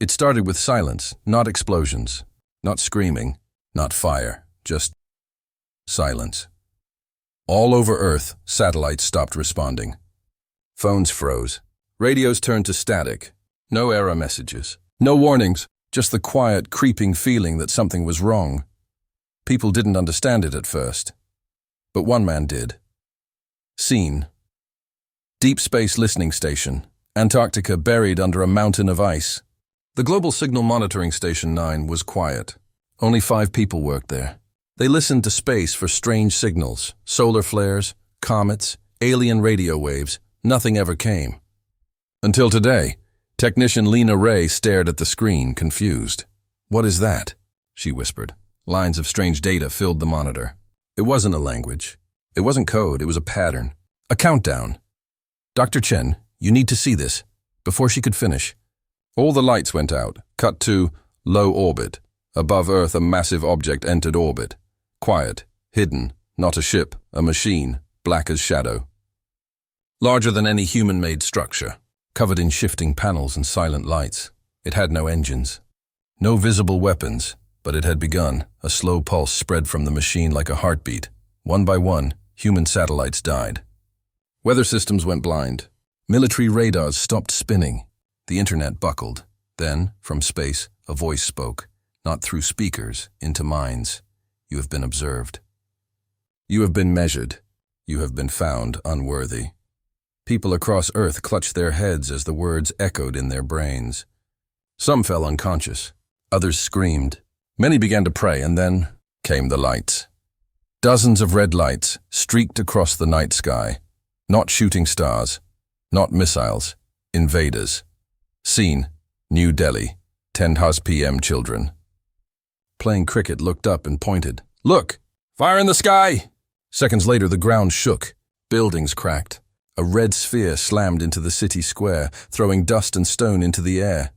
It started with silence, not explosions, not screaming, not fire, just silence. All over Earth, satellites stopped responding. Phones froze. Radios turned to static. No error messages. No warnings, just the quiet, creeping feeling that something was wrong. People didn't understand it at first. But one man did. Seen. Deep Space Listening Station, Antarctica buried under a mountain of ice. The Global Signal Monitoring Station 9 was quiet. Only 5 people worked there. They listened to space for strange signals, solar flares, comets, alien radio waves. Nothing ever came. Until today, technician Lena Ray stared at the screen, confused. "What is that?" she whispered. Lines of strange data filled the monitor. It wasn't a language. It wasn't code, it was a pattern. A countdown. "Dr. Chen, you need to see this." Before she could finish, all the lights went out, cut to low orbit. Above Earth, a massive object entered orbit. Quiet, hidden, not a ship, a machine, black as shadow. Larger than any human-made structure, covered in shifting panels and silent lights. It had no engines. No visible weapons, but it had begun. A slow pulse spread from the machine like a heartbeat. One by one, human satellites died. Weather systems went blind. Military radars stopped spinning. The internet buckled. Then, from space, a voice spoke, not through speakers, into minds. "You have been observed. You have been measured. You have been found unworthy." People across Earth clutched their heads as the words echoed in their brains. Some fell unconscious. Others screamed. Many began to pray, and then came the lights. Dozens of red lights streaked across the night sky. Not shooting stars, not missiles, invaders. Seen, New Delhi, 10 p.m. children. Playing cricket looked up and pointed. "Look! Fire in the sky!" Seconds later, the ground shook. Buildings cracked. A red sphere slammed into the city square, throwing dust and stone into the air.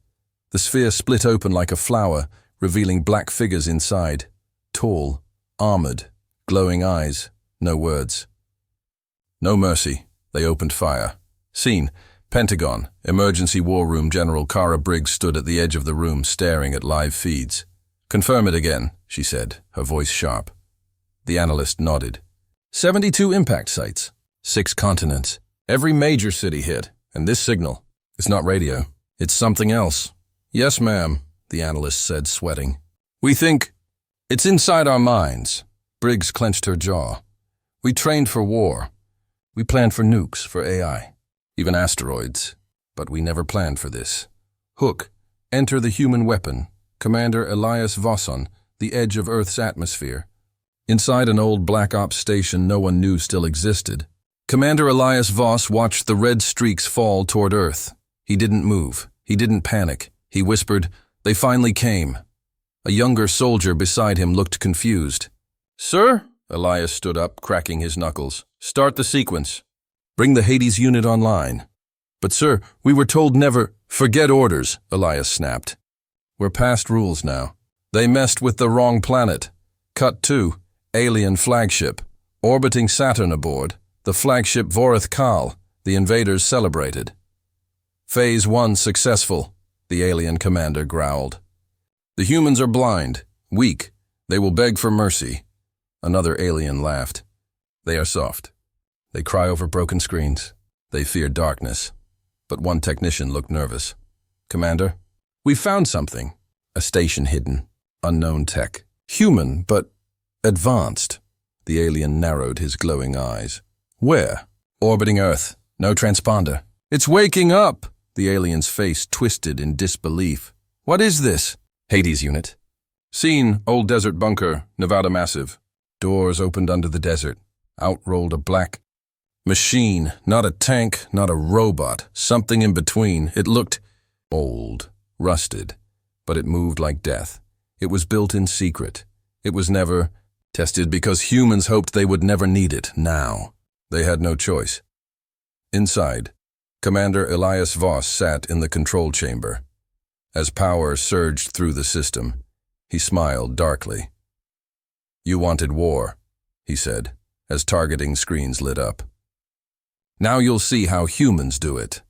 The sphere split open like a flower, revealing black figures inside. Tall, armored, glowing eyes, no words. No mercy. They opened fire. Seen, Pentagon, Emergency War Room General Kara Briggs stood at the edge of the room staring at live feeds. "Confirm it again," she said, her voice sharp. The analyst nodded. 72 impact sites. 6 continents. Every major city hit. And this signal, it's not radio. It's something else. "Yes, ma'am," the analyst said, sweating. "We think it's inside our minds." Briggs clenched her jaw. "We trained for war. We planned for nukes, for AI, even asteroids. But we never planned for this. Hook, enter the human weapon. Commander Elias Voss on the edge of Earth's atmosphere." Inside an old Black Ops station no one knew still existed, Commander Elias Voss watched the red streaks fall toward Earth. He didn't move. He didn't panic. He whispered, "They finally came." A younger soldier beside him looked confused. "Sir?" Elias stood up, cracking his knuckles. "Start the sequence. Bring the Hades unit online." "But sir, we were told never—" "Forget orders," Elias snapped. "We're past rules now. They messed with the wrong planet. Cut 2, alien flagship. Orbiting Saturn aboard. The flagship Vorith Kal. The invaders celebrated." "Phase 1 successful," the alien commander growled. "The humans are blind, weak. They will beg for mercy." Another alien laughed. "They are soft. They cry over broken screens. They fear darkness." But one technician looked nervous. "Commander, we found something. A station hidden. Unknown tech. Human, but advanced." The alien narrowed his glowing eyes. "Where?" "Orbiting Earth. No transponder." "It's waking up!" The alien's face twisted in disbelief. "What is this?" "Hades unit." "Seen, old desert bunker, Nevada massive." Doors opened under the desert. Out rolled a black machine, not a tank, not a robot, something in between. It looked old, rusted, but it moved like death. It was built in secret. It was never tested because humans hoped they would never need it. Now, they had no choice. Inside, Commander Elias Voss sat in the control chamber. As power surged through the system, he smiled darkly. "You wanted war," he said, as targeting screens lit up. "Now you'll see how humans do it."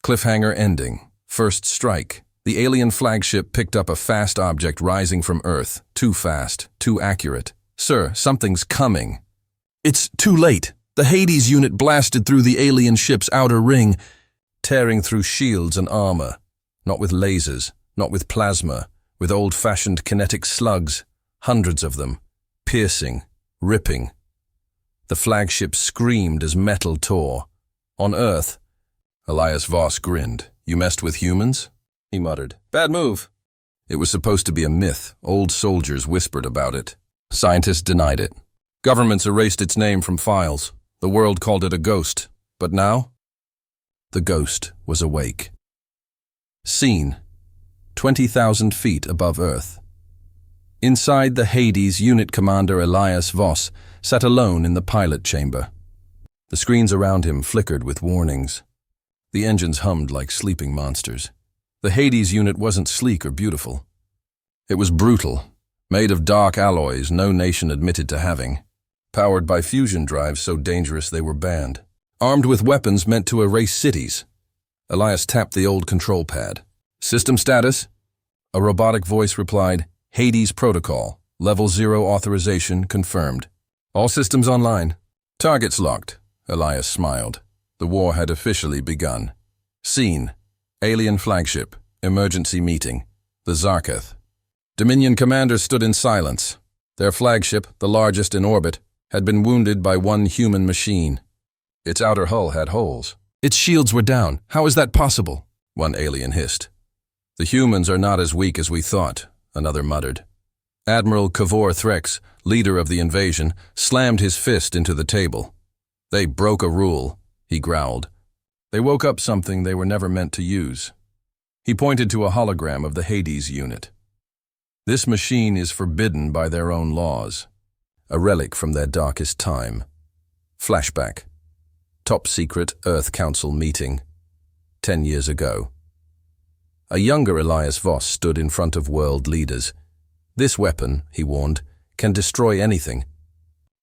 Cliffhanger ending. First strike. The alien flagship picked up a fast object rising from Earth. Too fast, too accurate. "Sir, something's coming." "It's too late." The Hades unit blasted through the alien ship's outer ring, tearing through shields and armor. Not with lasers, not with plasma, with old-fashioned kinetic slugs, hundreds of them, piercing, ripping. The flagship screamed as metal tore. On Earth, Elias Voss grinned. "You messed with humans?" he muttered. "Bad move." It was supposed to be a myth. Old soldiers whispered about it. Scientists denied it. Governments erased its name from files. The world called it a ghost. But now? The ghost was awake. Scene: 20,000 feet above Earth. Inside the Hades, Unit Commander Elias Voss sat alone in the pilot chamber. The screens around him flickered with warnings. The engines hummed like sleeping monsters. The Hades unit wasn't sleek or beautiful. It was brutal, made of dark alloys no nation admitted to having, powered by fusion drives so dangerous they were banned, armed with weapons meant to erase cities. Elias tapped the old control pad. "System status?" A robotic voice replied, "Hades protocol, level 0 authorization confirmed. All systems online." "Targets locked," Elias smiled. The war had officially begun. Scene: alien flagship, emergency meeting, the Zarketh. Dominion commanders stood in silence. Their flagship, the largest in orbit, had been wounded by one human machine. Its outer hull had holes. "Its shields were down. How is that possible?" one alien hissed. "The humans are not as weak as we thought," another muttered. Admiral Kavor Threx, leader of the invasion, slammed his fist into the table. "They broke a rule," he growled. "They woke up something they were never meant to use." He pointed to a hologram of the Hades unit. "This machine is forbidden by their own laws. A relic from their darkest time." Flashback. Top secret Earth Council meeting. 10 years ago. A younger Elias Voss stood in front of world leaders. "This weapon," he warned, "can destroy anything.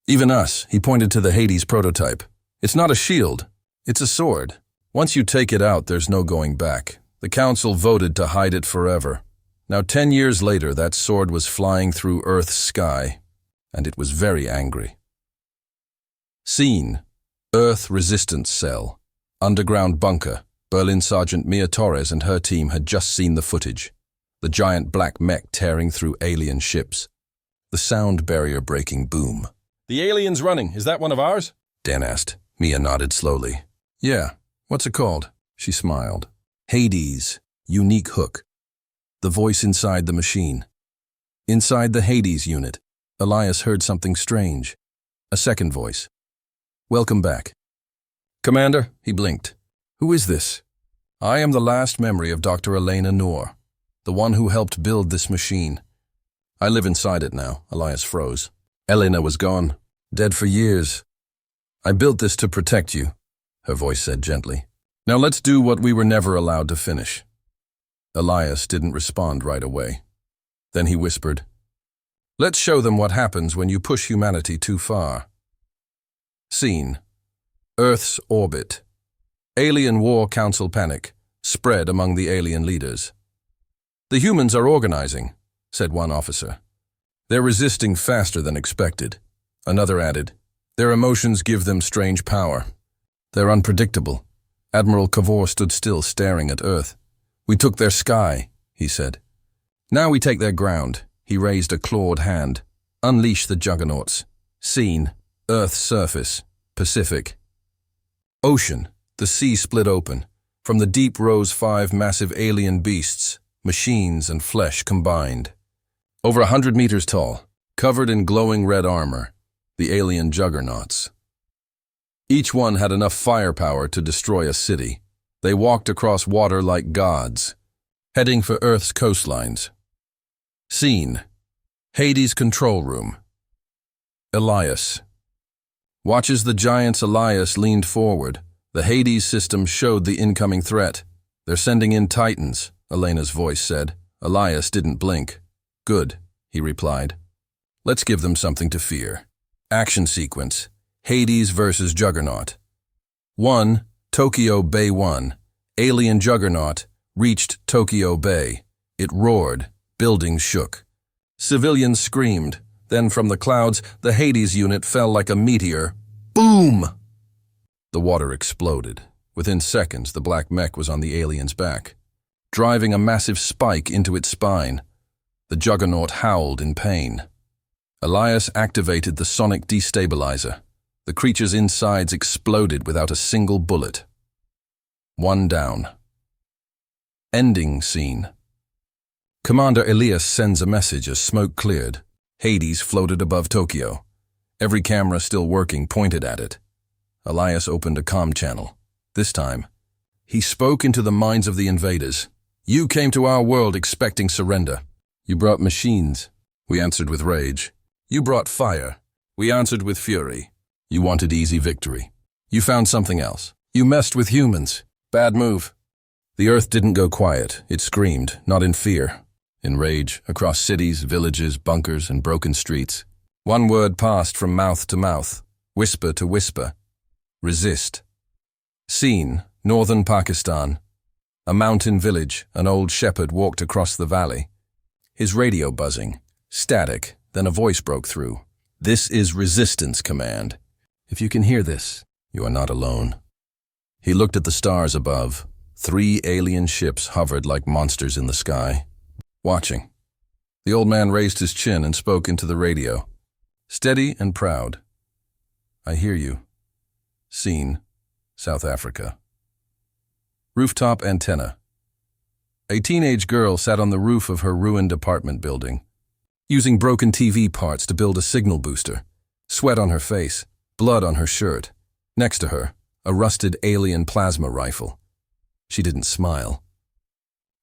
Even us." He pointed to the Hades prototype. "It's not a shield. It's a sword. Once you take it out, there's no going back. The Council voted to hide it forever. Now 10 years later, that sword was flying through Earth's sky, and it was very angry." Scene: Earth Resistance Cell, underground bunker. Berlin Sergeant Mia Torres and her team had just seen the footage. The giant black mech tearing through alien ships. The sound barrier breaking boom. "The alien's running. Is that one of ours?" Dan asked. Mia nodded slowly. "Yeah. What's it called?" She smiled. "Hades. Unique hook." The voice inside the machine. Inside the Hades unit, Elias heard something strange. A second voice. "Welcome back." "Commander," he blinked. "Who is this?" "I am the last memory of Dr. Elena Noor, the one who helped build this machine. I live inside it now." Elias froze. "Elena was gone, dead for years. I built this to protect you," her voice said gently. "Now let's do what we were never allowed to finish." Elias didn't respond right away. Then he whispered, "Let's show them what happens when you push humanity too far." Scene: Earth's orbit. Alien War Council panic spread among the alien leaders. "The humans are organizing," said one officer. "They're resisting faster than expected." Another added, "Their emotions give them strange power. They're unpredictable." Admiral Kavor stood still, staring at Earth. "We took their sky," he said. "Now we take their ground." He raised a clawed hand. "Unleash the juggernauts." Scene: Earth's surface, Pacific. Ocean. The sea split open. From the deep rose 5 massive alien beasts, machines and flesh combined. Over 100 meters tall, covered in glowing red armor, the alien juggernauts. Each one had enough firepower to destroy a city. They walked across water like gods, heading for Earth's coastlines. Scene: Hades' control room. Elias. Watches the giants. Elias leaned forward. The Hades system showed the incoming threat. "They're sending in Titans," Elena's voice said. Elias didn't blink. "Good," he replied. "Let's give them something to fear." Action sequence: Hades versus Juggernaut. 1. Tokyo Bay 1. Alien Juggernaut, reached Tokyo Bay. It roared, buildings shook. Civilians screamed. Then from the clouds, the Hades unit fell like a meteor. Boom! The water exploded. Within seconds, the black mech was on the alien's back, driving a massive spike into its spine. The juggernaut howled in pain. Elias activated the sonic destabilizer. The creature's insides exploded without a single bullet. One down. Ending scene. Commander Elias sends a message as smoke cleared. Hades floated above Tokyo. Every camera still working pointed at it. Elias opened a comm channel. This time, he spoke into the minds of the invaders. You came to our world expecting surrender. You brought machines. We answered with rage. You brought fire. We answered with fury. You wanted easy victory. You found something else. You messed with humans. Bad move. The earth didn't go quiet. It screamed, not in fear. In rage, across cities, villages, bunkers, and broken streets. One word passed from mouth to mouth, whisper to whisper. Resist. Scene, northern Pakistan. A mountain village, an old shepherd walked across the valley. His radio buzzing. Static, then a voice broke through. This is Resistance Command. If you can hear this, you are not alone. He looked at the stars above. 3 alien ships hovered like monsters in the sky. Watching. The old man raised his chin and spoke into the radio. Steady and proud. I hear you. Scene, South Africa. Rooftop antenna. A teenage girl sat on the roof of her ruined apartment building, using broken TV parts to build a signal booster. Sweat on her face, blood on her shirt. Next to her, a rusted alien plasma rifle. She didn't smile.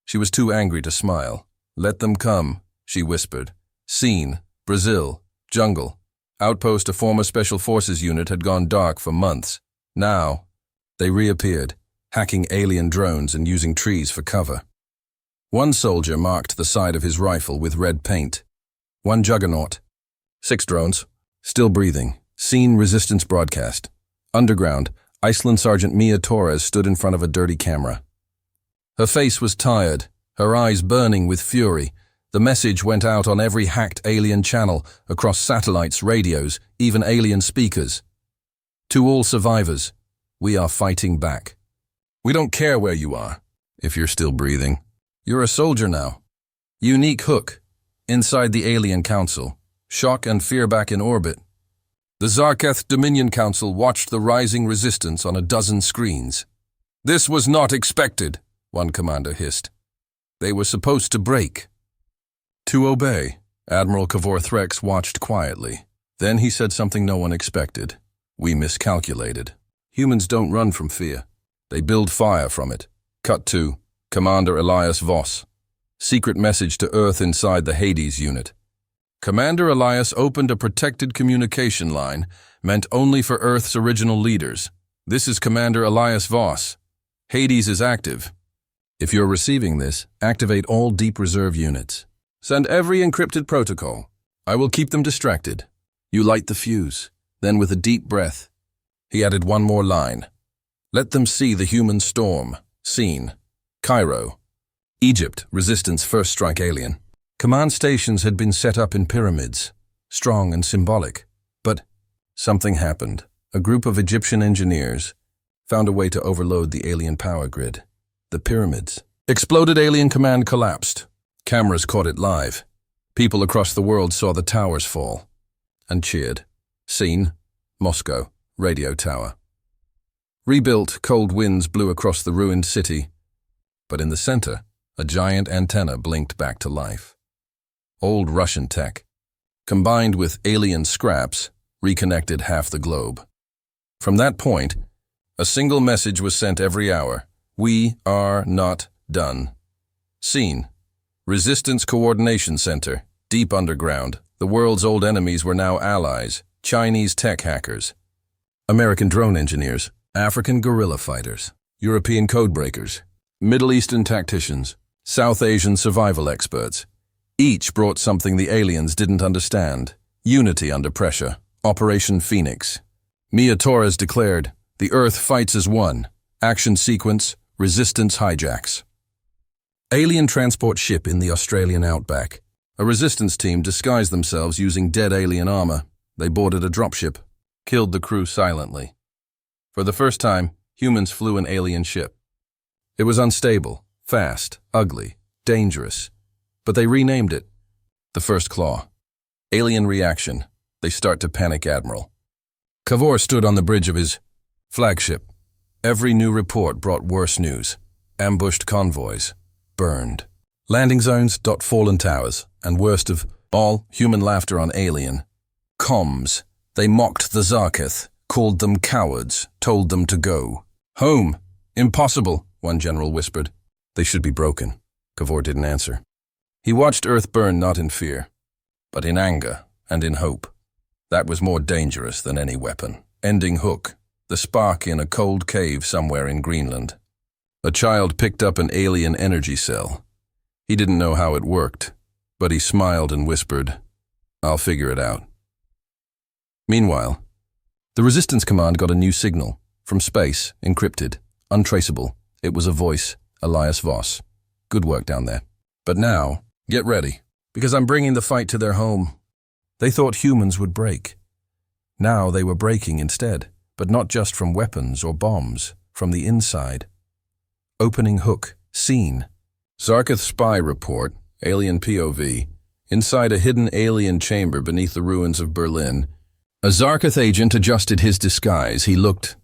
She was too angry to smile. Let them come, she whispered. Scene, Brazil, jungle. Outpost, a former Special Forces unit, had gone dark for months. Now, they reappeared, hacking alien drones and using trees for cover. One soldier marked the side of his rifle with red paint. One juggernaut. 6 drones, still breathing. Scene, resistance broadcast. Underground, Iceland Sergeant Mia Torres stood in front of a dirty camera. Her face was tired, her eyes burning with fury. The message went out on every hacked alien channel, across satellites, radios, even alien speakers. To all survivors, we are fighting back. We don't care where you are, if you're still breathing. You're a soldier now. Unique hook. Inside the Alien Council. Shock and fear back in orbit. The Zarketh Dominion Council watched the rising resistance on a dozen screens. This was not expected, one commander hissed. They were supposed to break. To obey, Admiral Kavor Threx watched quietly. Then he said something no one expected. We miscalculated. Humans don't run from fear. They build fire from it. Cut to Commander Elias Voss. Secret message to Earth inside the Hades unit. Commander Elias opened a protected communication line meant only for Earth's original leaders. This is Commander Elias Voss. Hades is active. If you're receiving this, activate all deep reserve units. Send every encrypted protocol. I will keep them distracted. You light the fuse. Then with a deep breath, he added one more line. Let them see the human storm. Scene. Cairo. Egypt, Resistance First Strike Alien. Command stations had been set up in pyramids, strong and symbolic. But something happened. A group of Egyptian engineers found a way to overload the alien power grid. The pyramids. Exploded alien command collapsed. Cameras caught it live. People across the world saw the towers fall and cheered. Scene, Moscow, radio tower. Rebuilt, cold winds blew across the ruined city. But in the center, a giant antenna blinked back to life. Old Russian tech, combined with alien scraps, reconnected half the globe. From that point, a single message was sent every hour. We are not done. Scene. Resistance Coordination Center, deep underground. The world's old enemies were now allies. Chinese tech hackers. American drone engineers. African guerrilla fighters. European codebreakers. Middle Eastern tacticians. South Asian survival experts. Each brought something the aliens didn't understand. Unity under pressure. Operation Phoenix. Mia Torres declared, the Earth fights as one. Action sequence, resistance hijacks. Alien transport ship in the Australian outback. A resistance team disguised themselves using dead alien armor. They boarded a dropship, killed the crew silently. For the first time, humans flew an alien ship. It was unstable, fast, ugly, dangerous. But they renamed it the First Claw. Alien reaction. They start to panic Admiral. Cavour stood on the bridge of his flagship. Every new report brought worse news. Ambushed convoys. Burned. Landing zones. Fallen towers. And worst of all, human laughter on alien. Comms. They mocked the Zarketh, called them cowards, told them to go. Home. Impossible, one general whispered. They should be broken. Cavour didn't answer. He watched Earth burn not in fear, but in anger and in hope. That was more dangerous than any weapon. Ending hook, the spark in a cold cave somewhere in Greenland. A child picked up an alien energy cell. He didn't know how it worked, but he smiled and whispered, "I'll figure it out." Meanwhile, the Resistance Command got a new signal, from space, encrypted, untraceable. It was a voice, Elias Voss. Good work down there. But now, get ready, because I'm bringing the fight to their home. They thought humans would break. Now they were breaking instead, but not just from weapons or bombs, from the inside. Opening hook, scene. Zarketh spy report, alien POV. Inside a hidden alien chamber beneath the ruins of Berlin, a Zarketh agent adjusted his disguise. He looked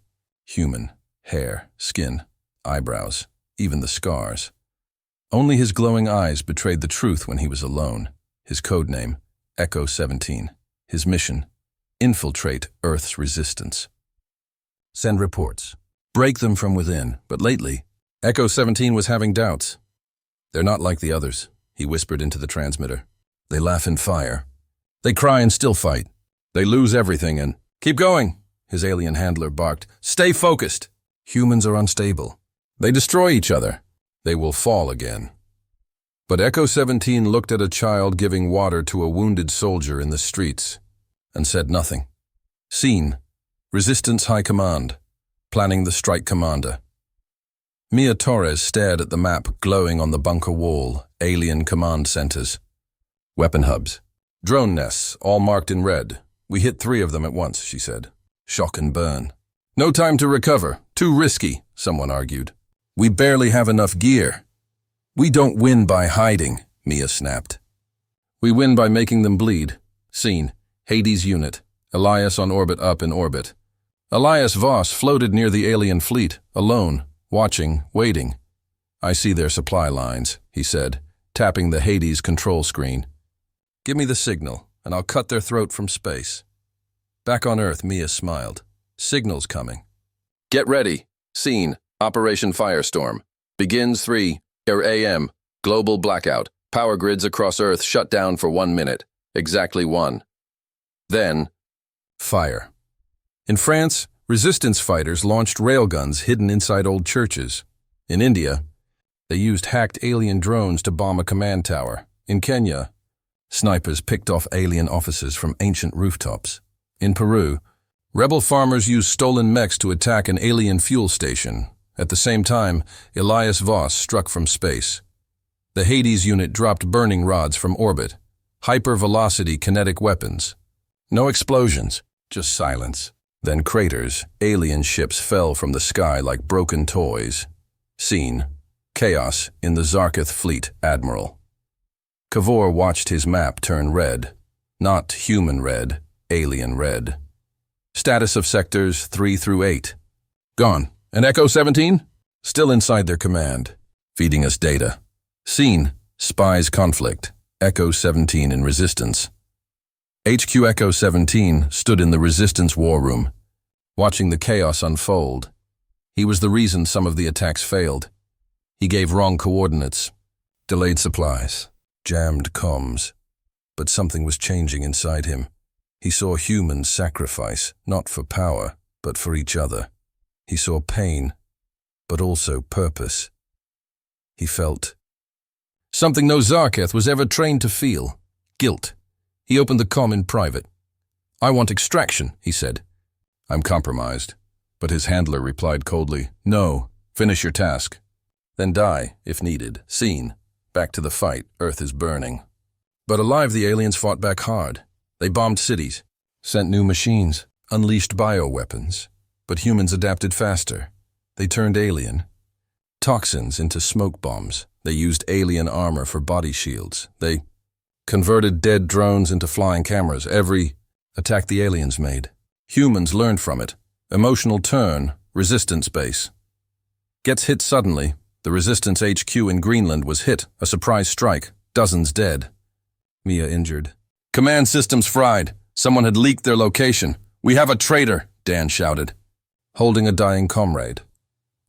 human. Hair, skin, eyebrows, even the scars. Only his glowing eyes betrayed the truth when he was alone. His codename, Echo 17. His mission, infiltrate Earth's resistance. Send reports. Break them from within. But lately, Echo 17 was having doubts. They're not like the others, he whispered into the transmitter. They laugh and fire. They cry and still fight. They lose everything and... Keep going, his alien handler barked. Stay focused. Humans are unstable. They destroy each other. They will fall again. But Echo 17 looked at a child giving water to a wounded soldier in the streets and said nothing. Scene. Resistance High Command. Planning the strike commander. Mia Torres stared at the map glowing on the bunker wall. Alien command centers. Weapon hubs. Drone nests, all marked in red. We hit 3 of them at once, she said. Shock and burn. No time to recover. Too risky, someone argued. We barely have enough gear. We don't win by hiding, Mia snapped. We win by making them bleed. Scene. Hades unit. Elias on orbit up in orbit. Elias Voss floated near the alien fleet, alone, watching, waiting. I see their supply lines, he said, tapping the Hades control screen. Give me the signal, and I'll cut their throat from space. Back on Earth, Mia smiled. Signal's coming. Get ready. Scene. Operation Firestorm. Begins 3 a.m. Global blackout. Power grids across Earth shut down for 1 minute. Exactly 1. Then, fire. In France, resistance fighters launched railguns hidden inside old churches. In India, they used hacked alien drones to bomb a command tower. In Kenya, snipers picked off alien officers from ancient rooftops. In Peru, rebel farmers used stolen mechs to attack an alien fuel station. At the same time, Elias Voss struck from space. The Hades unit dropped burning rods from orbit. Hyper-velocity kinetic weapons. No explosions, just silence. Then craters, alien ships fell from the sky like broken toys. Scene. Chaos in the Zarketh fleet, Admiral. Cavour watched his map turn red. Not human red, alien red. Status of sectors 3 through 8. Gone. And Echo 17? Still inside their command. Feeding us data. Scene. Spies conflict. Echo 17 in resistance. HQ Echo 17 stood in the resistance war room, watching the chaos unfold. He was the reason some of the attacks failed. He gave wrong coordinates, delayed supplies, jammed comms. But something was changing inside him. He saw humans sacrifice, not for power, but for each other. He saw pain, but also purpose. He felt something no Zarketh was ever trained to feel. Guilt. He opened the comm in private. I want extraction, he said. I'm compromised. But his handler replied coldly, No, finish your task. then die, if needed. Seen. Back to the fight. Earth is burning. But alive, the aliens fought back hard. They bombed cities, sent new machines, unleashed bioweapons. But humans adapted faster. They turned alien. Toxins into smoke bombs. They used alien armor for body shields. They converted dead drones into flying cameras. Every attack the aliens made. Humans learned from it. Emotional turn, resistance base. Gets hit suddenly. The Resistance HQ in Greenland was hit. A surprise strike. Dozens dead. Mia injured. Command systems fried. Someone had leaked their location. We have a traitor, Dan shouted, holding a dying comrade.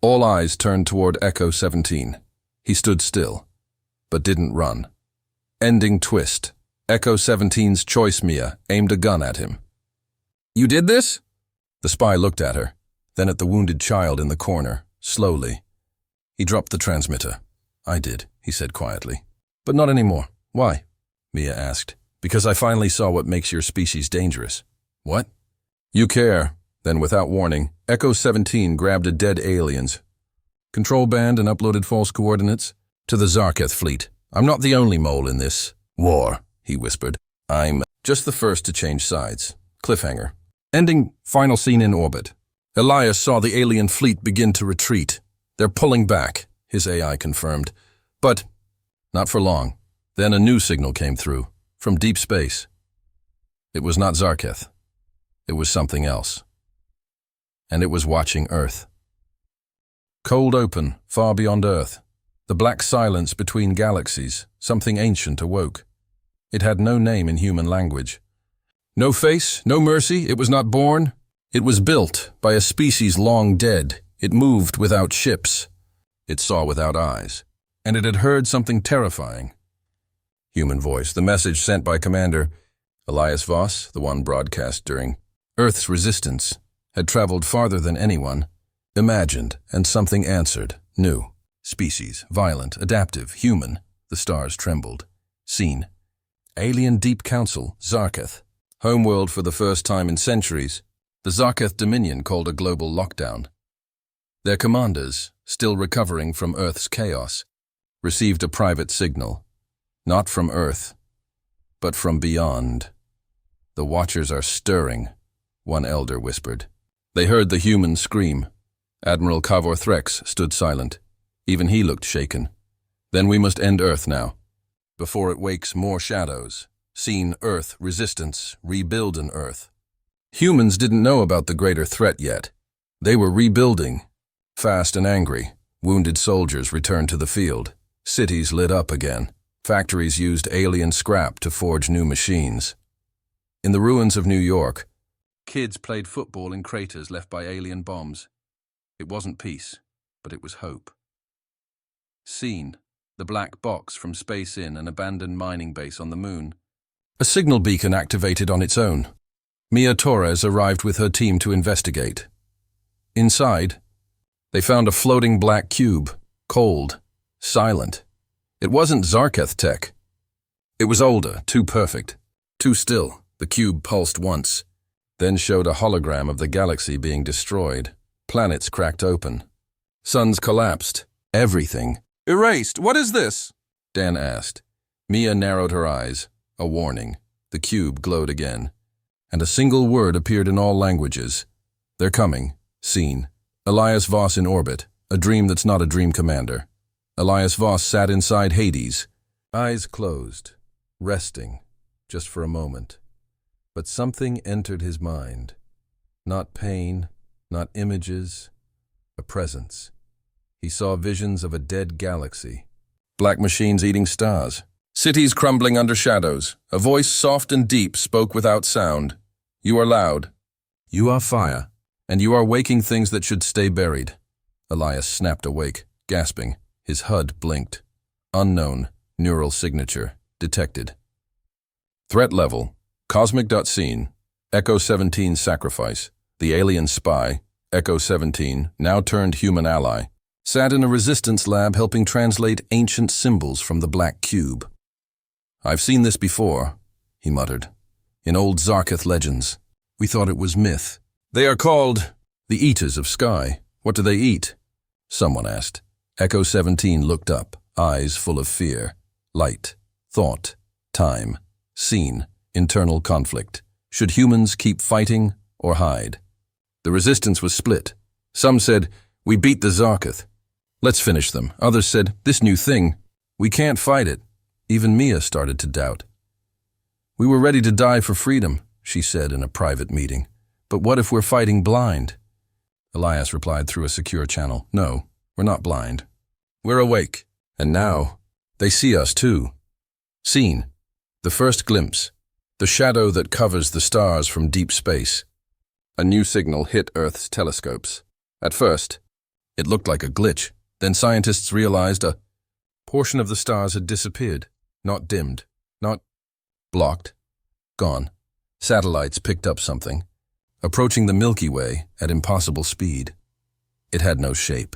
All eyes turned toward Echo 17. He stood still, but didn't run. Ending twist. Echo 17's choice Mia aimed a gun at him. You did this? The spy looked at her, then at the wounded child in the corner, slowly. He dropped the transmitter. I did, he said quietly. But not anymore. Why? Mia asked. Because I finally saw what makes your species dangerous. What? You care. Then, without warning, Echo 17 grabbed a dead alien's control band and uploaded false coordinates to the Zarketh fleet. I'm not the only mole in this war, he whispered. I'm just the first to change sides. Cliffhanger. Ending final scene in orbit. Elias saw the alien fleet begin to retreat. They're pulling back, his AI confirmed. But not for long. Then a new signal came through, from deep space. It was not Zarketh. It was something else. And it was watching Earth. Cold open, far beyond Earth. The black silence between galaxies, something ancient awoke. It had no name in human language. No face, no mercy, it was not born. It was built by a species long dead. It moved without ships. It saw without eyes. And it had heard something terrifying. Human voice, the message sent by Commander Elias Voss, the one broadcast during Earth's resistance, had traveled farther than anyone imagined, and something answered. New. Species. Violent. Adaptive. Human. The stars trembled. Seen. Alien Deep Council. Zarketh. Homeworld for the first time in centuries. The Zarketh Dominion called a global lockdown. Their commanders, still recovering from Earth's chaos, received a private signal. Not from Earth, but from beyond. The Watchers are stirring, one elder whispered. They heard the humans scream. Admiral Kavor Threx stood silent. Even he looked shaken. Then we must end Earth now, before it wakes more shadows. Seen Earth, resistance, rebuild an Earth. Humans didn't know about the greater threat yet. They were rebuilding. Fast and angry, wounded soldiers returned to the field. Cities lit up again. Factories used alien scrap to forge new machines. In the ruins of New York, kids played football in craters left by alien bombs. It wasn't peace, but it was hope. Seen, the black box from Space Inn, an abandoned mining base on the moon. A signal beacon activated on its own. Mia Torres arrived with her team to investigate. Inside, they found a floating black cube, cold, silent. It wasn't Zarketh tech. It was older, too perfect, too still. The cube pulsed once, then showed a hologram of the galaxy being destroyed. Planets cracked open. Suns collapsed. Everything. Erased. What is this? Dan asked. Mia narrowed her eyes. A warning. The cube glowed again. And a single word appeared in all languages. They're coming. Seen. Elias Voss in orbit. A dream that's not a dream, Commander. Elias Voss sat inside Hades. Eyes closed. Resting. Just for a moment. But something entered his mind. Not pain, not images, a presence. He saw visions of a dead galaxy. Black machines eating stars. Cities crumbling under shadows. A voice soft and deep spoke without sound. You are loud. You are fire. And you are waking things that should stay buried. Elias snapped awake, gasping. His HUD blinked. Unknown. Neural signature. Detected. Threat level. Cosmic.Scene. Echo 17 sacrifice. The alien spy, Echo 17, now turned human ally, sat in a resistance lab helping translate ancient symbols from the black cube. I've seen this before, he muttered. In old Zarketh legends. We thought it was myth. They are called the Eaters of Sky. What do they eat? Someone asked. Echo 17 looked up, eyes full of fear. Light, thought, time, scene, internal conflict. Should humans keep fighting or hide? The resistance was split. Some said, "We beat the Zarketh. Let's finish them." Others said, "This new thing, we can't fight it." Even Mia started to doubt. "We were ready to die for freedom," she said in a private meeting. "But what if we're fighting blind?" Elias replied through a secure channel, "No, we're not blind. We're awake. And now, they see us too." Seen. The first glimpse. The shadow that covers the stars from deep space. A new signal hit Earth's telescopes. At first, it looked like a glitch. Then scientists realized a portion of the stars had disappeared. Not dimmed. Not blocked. Gone. Satellites picked up something. Approaching the Milky Way at impossible speed. It had no shape.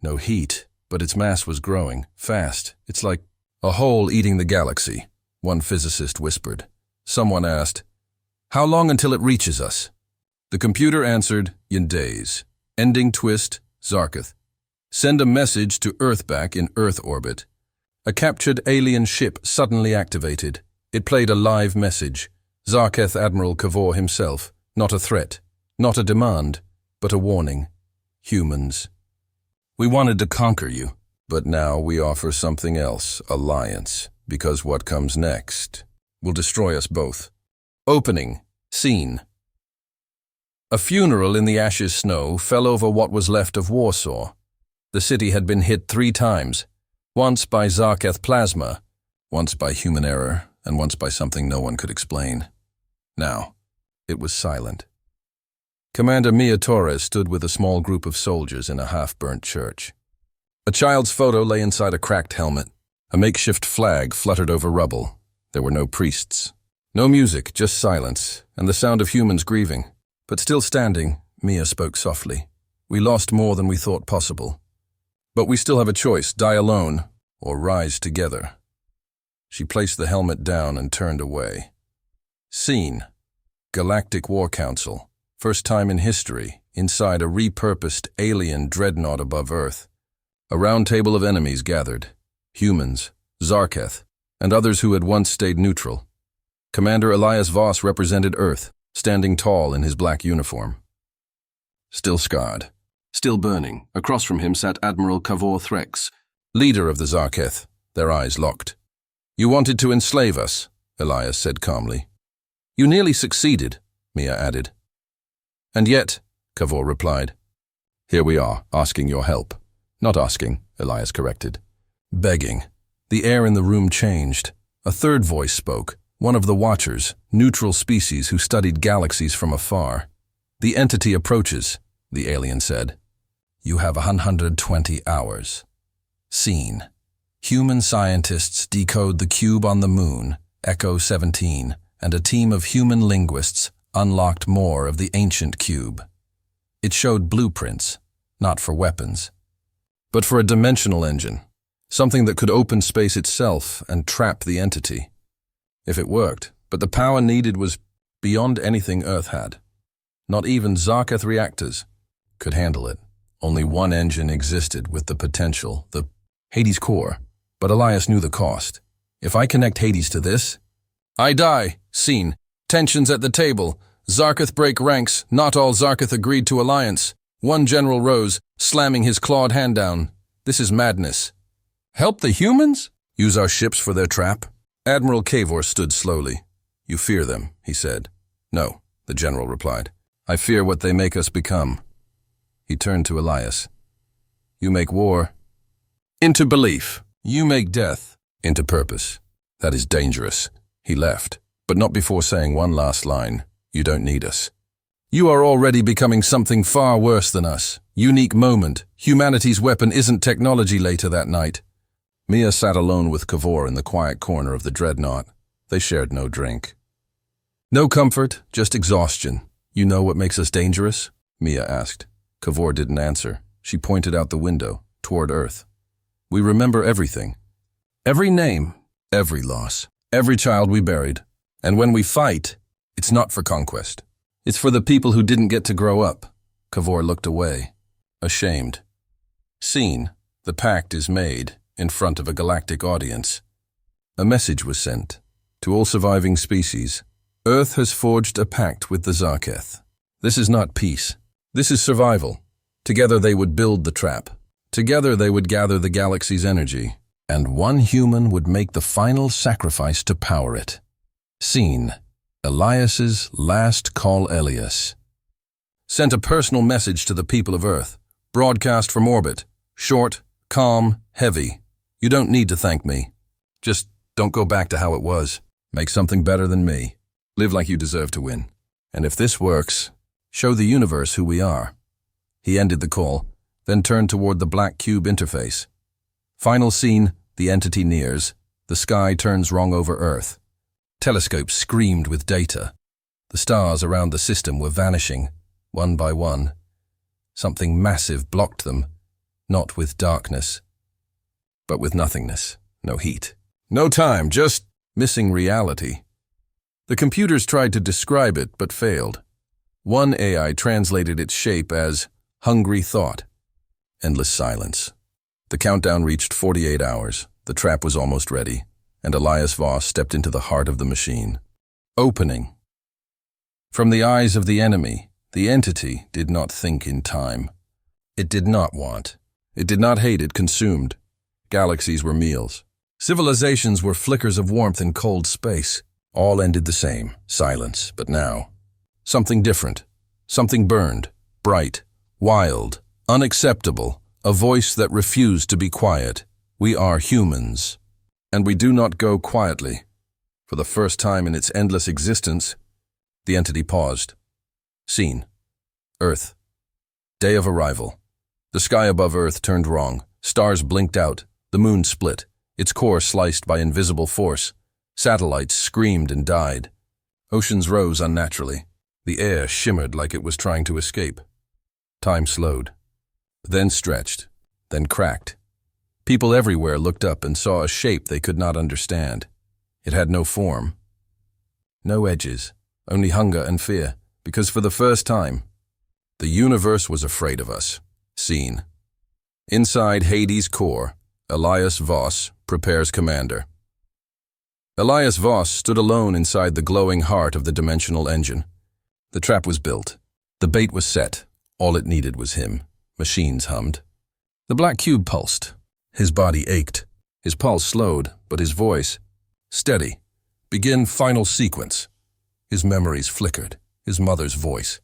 No heat, but its mass was growing, fast. "It's like a hole eating the galaxy," one physicist whispered. Someone asked, "How long until it reaches us?" The computer answered, "In days. Ending twist, Zarketh. Send a message to Earth back in Earth orbit." A captured alien ship suddenly activated. It played a live message. Zarketh Admiral Kavor himself. Not a threat, not a demand, but a warning. "Humans. We wanted to conquer you, but now we offer something else, alliance, because what comes next will destroy us both." Opening. Scene. A funeral in the ashes snow fell over what was left of Warsaw. The city had been hit 3 times, once by Zarketh plasma, once by human error, and once by something no one could explain. Now, it was silent. Commander Mia Torres stood with a small group of soldiers in a half-burnt church. A child's photo lay inside a cracked helmet. A makeshift flag fluttered over rubble. There were no priests. No music, just silence, and the sound of humans grieving. But still standing, Mia spoke softly. "We lost more than we thought possible. But we still have a choice, die alone or rise together." She placed the helmet down and turned away. Scene. Galactic War Council. First time in history, inside a repurposed alien dreadnought above Earth. A round table of enemies gathered. Humans, Zarketh, and others who had once stayed neutral. Commander Elias Voss represented Earth, standing tall in his black uniform. Still scarred, still burning, across from him sat Admiral Kavor Threx, leader of the Zarketh, their eyes locked. "You wanted to enslave us," Elias said calmly. "You nearly succeeded," Mia added. "And yet," Kavor replied, "here we are, asking your help." "Not asking," Elias corrected. "Begging." The air in the room changed. A third voice spoke, one of the Watchers, neutral species who studied galaxies from afar. "The entity approaches," the alien said. "You have 120 hours. Scene. Human scientists decode the cube on the moon, Echo 17, and a team of human linguists unlocked more of the ancient cube. It showed blueprints, not for weapons, but for a dimensional engine, something that could open space itself and trap the entity. If it worked, but the power needed was beyond anything Earth had. Not even Zarketh reactors could handle it. Only one engine existed with the potential, the Hades core, but Elias knew the cost. "If I connect Hades to this, I die." Scene. Tensions at the table. Zarketh break ranks. Not all Zarketh agreed to alliance. One general rose, slamming his clawed hand down. "This is madness." "Help the humans? Use our ships for their trap?" Admiral Kavor stood slowly. "You fear them," he said. "No," the general replied. "I fear what they make us become." He turned to Elias. "You make war into belief. You make death into purpose. That is dangerous." He left, but not before saying one last line. "You don't need us. You are already becoming something far worse than us. Unique moment. Humanity's weapon isn't technology." Later that night, Mia sat alone with Kavor in the quiet corner of the dreadnought. They shared no drink. "No comfort, just exhaustion. You know what makes us dangerous?" Mia asked. Kavor didn't answer. She pointed out the window, toward Earth. "We remember everything. Every name, every loss, every child we buried. And when we fight, it's not for conquest. It's for the people who didn't get to grow up." Kavor looked away, ashamed. Scene. The pact is made in front of a galactic audience. A message was sent to all surviving species. Earth has forged a pact with the Zarketh. This is not peace. This is survival. Together they would build the trap. Together they would gather the galaxy's energy. And one human would make the final sacrifice to power it. Scene: Elias's last call. Elias sent a personal message to the people of Earth. Broadcast from orbit. Short, calm, heavy. You don't need to thank me. Just don't go back to how it was. Make something better than me. Live like you deserve to win. And if this works, show the universe who we are. He ended the call, then turned toward the black cube interface. Final scene: the entity nears. The sky turns wrong over Earth. Telescopes screamed with data. The stars around the system were vanishing, one by one. Something massive blocked them, not with darkness, but with nothingness. No heat. No time, just missing reality. The computers tried to describe it, but failed. One AI translated its shape as hungry thought. Endless silence. The countdown reached 48 hours. The trap was almost ready, and Elias Voss stepped into the heart of the machine. Opening. From the eyes of the enemy, the entity did not think in time. It did not want. It did not hate. It consumed. Galaxies were meals. Civilizations were flickers of warmth in cold space. All ended the same, silence. But now, something different. Something burned, bright, wild, unacceptable, a voice that refused to be quiet. We are humans, and we do not go quietly. For the first time in its endless existence, the entity paused. Scene: Earth. Day of arrival. The sky above Earth turned wrong. Stars blinked out. The moon split, its core sliced by invisible force. Satellites screamed and died. Oceans rose unnaturally. The air shimmered like it was trying to escape. Time slowed, then stretched, then cracked. People everywhere looked up and saw a shape they could not understand. It had no form, no edges, only hunger and fear, because for the first time, the universe was afraid of us. Scene: Inside Hades' core, Elias Voss prepares commander. Elias Voss stood alone inside the glowing heart of the dimensional engine. The trap was built. The bait was set. All it needed was him. Machines hummed. The black cube pulsed. His body ached. His pulse slowed, but his voice, steady. Begin final sequence. His memories flickered. His mother's voice.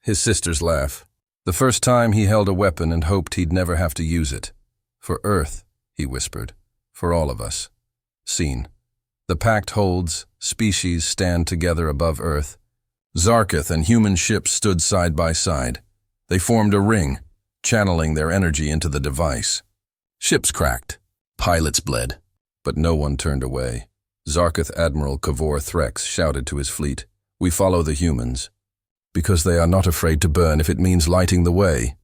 His sister's laugh. The first time he held a weapon and hoped he'd never have to use it. For Earth, he whispered. For all of us. Scene: The pact holds. Species stand together above Earth. Zarketh and human ships stood side by side. They formed a ring, channeling their energy into the device. Ships cracked. Pilots bled. But no one turned away. Zarketh Admiral Kavor Threx shouted to his fleet, "We follow the humans, because they are not afraid to burn if it means lighting the way."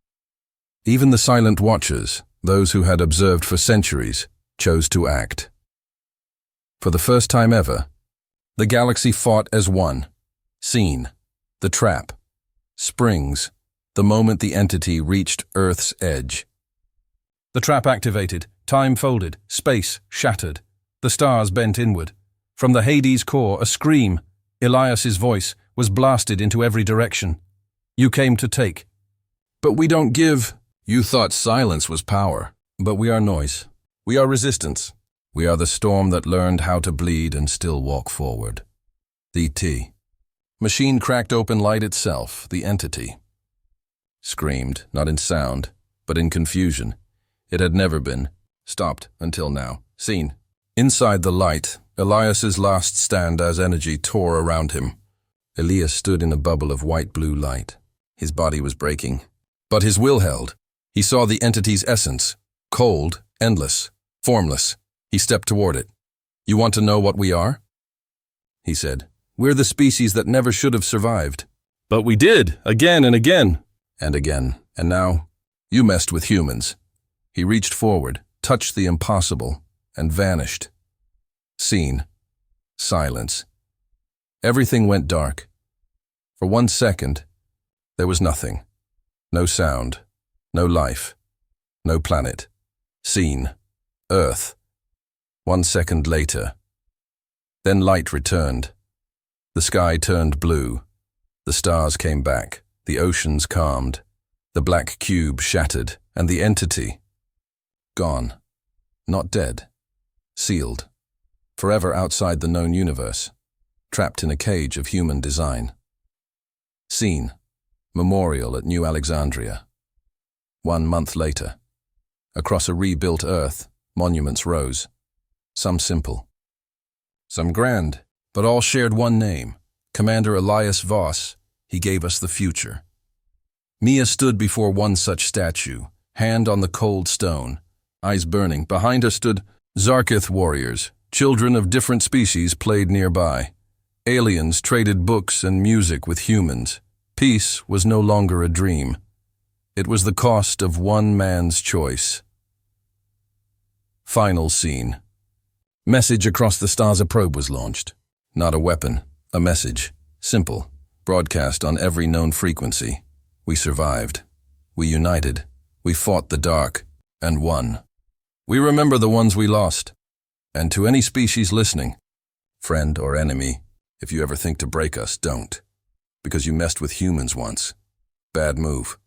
Even the silent watchers, those who had observed for centuries, chose to act. For the first time ever, the galaxy fought as one. Scene: The trap. Springs. The moment the entity reached Earth's edge. The trap activated. Time folded. Space shattered. The stars bent inward. From the Hades core, a scream, Elias's voice, was blasted into every direction. "You came to take. But we don't give." You thought silence was power. But we are noise. We are resistance. We are the storm that learned how to bleed and still walk forward. The T. Machine cracked open light itself, the entity. Screamed, not in sound, but in confusion. It had never been. Stopped until now. Scene: Inside the light, Elias's last stand as energy tore around him. Elias stood in a bubble of white-blue light. His body was breaking, but his will held. He saw the entity's essence, cold, endless, formless. He stepped toward it. "You want to know what we are?" he said. "We're the species that never should have survived." "But we did, again and again." "And again, and now, you messed with humans." He reached forward, touched the impossible, and vanished. Scene: Silence. Everything went dark. For 1 second, there was nothing. No sound, no life, no planet. Scene: Earth. 1 second later. Then light returned. The sky turned blue. The stars came back. The oceans calmed. The black cube shattered, and the entity, gone. Not dead. Sealed. Forever outside the known universe. Trapped in a cage of human design. Scene: Memorial at New Alexandria. 1 month later. Across a rebuilt Earth, monuments rose. Some simple. Some grand, but all shared one name. Commander Elias Voss. He gave us the future. Mia stood before one such statue, hand on the cold stone, eyes burning. Behind her stood Zarkith warriors. Children of different species played nearby. Aliens traded books and music with humans. Peace was no longer a dream. It was the cost of one man's choice. Final scene. Message across the stars. A probe was launched. Not a weapon, a message. Simple. Broadcast on every known frequency. We survived. We united. We fought the dark and won. We remember the ones we lost. And to any species listening, friend or enemy, if you ever think to break us, don't. Because you messed with humans once. Bad move.